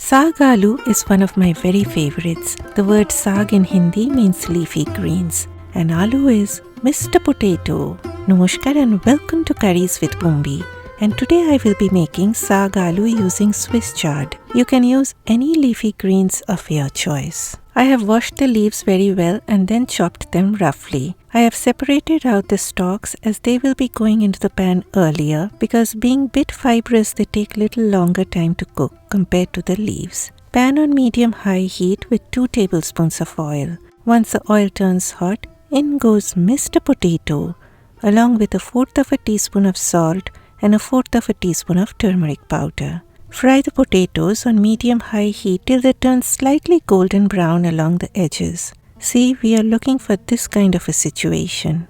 Saag Aloo is one of my very favorites. The word saag in Hindi means leafy greens and aloo is Mr. Potato. Namaskar and welcome to Curries with Bumbi. And today I will be making Saag Aloo using Swiss Chard. You can use any leafy greens of your choice. I have washed the leaves very well and then chopped them roughly. I have separated out the stalks as they will be going into the pan earlier because being bit fibrous they take little longer time to cook compared to the leaves. Pan on medium-high heat with 2 tablespoons of oil. Once the oil turns hot, in goes Mr. Potato along with 1/4 teaspoon of salt and 1/4 teaspoon of turmeric powder. Fry the potatoes on medium-high heat till they turn slightly golden brown along the edges. See, we are looking for this kind of a situation.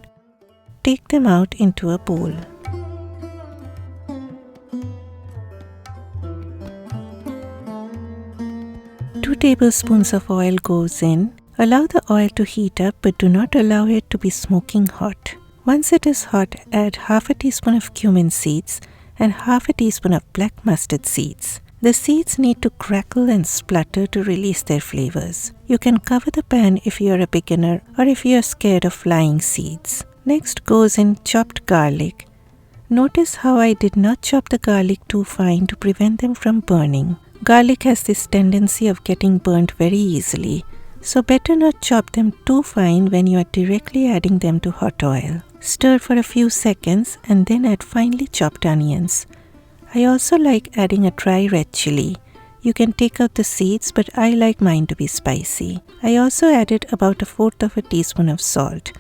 Take them out into a bowl. Two tablespoons of oil goes in. Allow the oil to heat up but do not allow it to be smoking hot. Once it is hot, add 1/2 teaspoon of cumin seeds and 1/2 teaspoon of black mustard seeds. The seeds need to crackle and splutter to release their flavors. You can cover the pan if you are a beginner or if you are scared of flying seeds. Next goes in chopped garlic. Notice how I did not chop the garlic too fine to prevent them from burning. Garlic has this tendency of getting burnt very easily, so better not chop them too fine when you are directly adding them to hot oil. Stir for a few seconds and then add finely chopped onions. I also like adding a dry red chilli. You can take out the seeds, but I like mine to be spicy. I also added about 1/4 teaspoon of salt.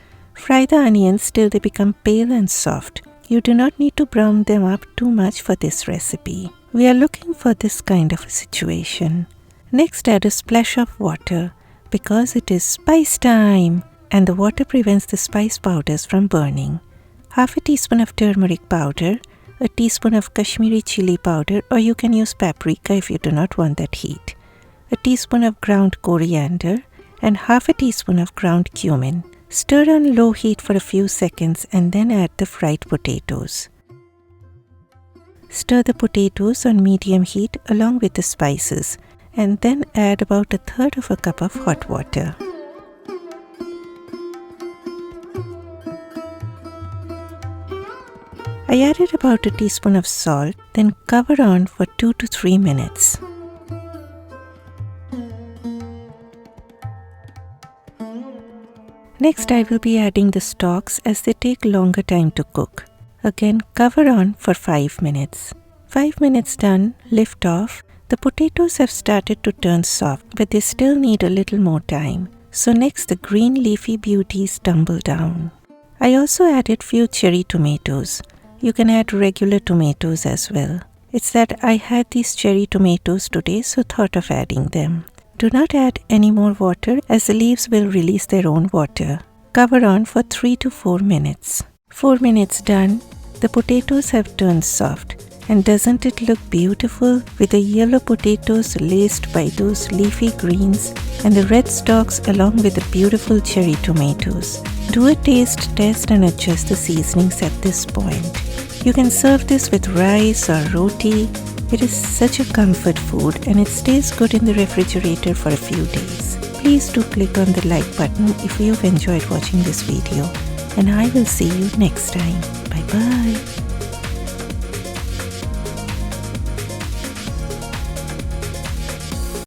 Fry the onions till they become pale and soft. You do not need to brown them up too much for this recipe. We are looking for this kind of a situation. Next, add a splash of water because it is spice time and the water prevents the spice powders from burning. 1/2 teaspoon of turmeric powder, a teaspoon of Kashmiri chilli powder, or you can use paprika if you do not want that heat, a teaspoon of ground coriander, and 1/2 teaspoon of ground cumin. Stir on low heat for a few seconds and then add the fried potatoes. Stir the potatoes on medium heat along with the spices and then add about 1/3 cup of hot water. I added about a teaspoon of salt, then cover on for 2 to 3 minutes. Next, I will be adding the stalks as they take longer time to cook. Again, cover on for 5 minutes. 5 minutes done, lift off. The potatoes have started to turn soft, but they still need a little more time. So next, the green leafy beauties tumble down. I also added few cherry tomatoes. You can add regular tomatoes as well. It's that I had these cherry tomatoes today, so thought of adding them. Do not add any more water as the leaves will release their own water. Cover on for 3 to 4 minutes. 4 minutes done, the potatoes have turned soft. And doesn't it look beautiful with the yellow potatoes laced by those leafy greens and the red stalks along with the beautiful cherry tomatoes? Do a taste test and adjust the seasonings at this point. You can serve this with rice or roti. It is such a comfort food and it stays good in the refrigerator for a few days. Please do click on the like button if you've enjoyed watching this video. And I will see you next time. Bye bye.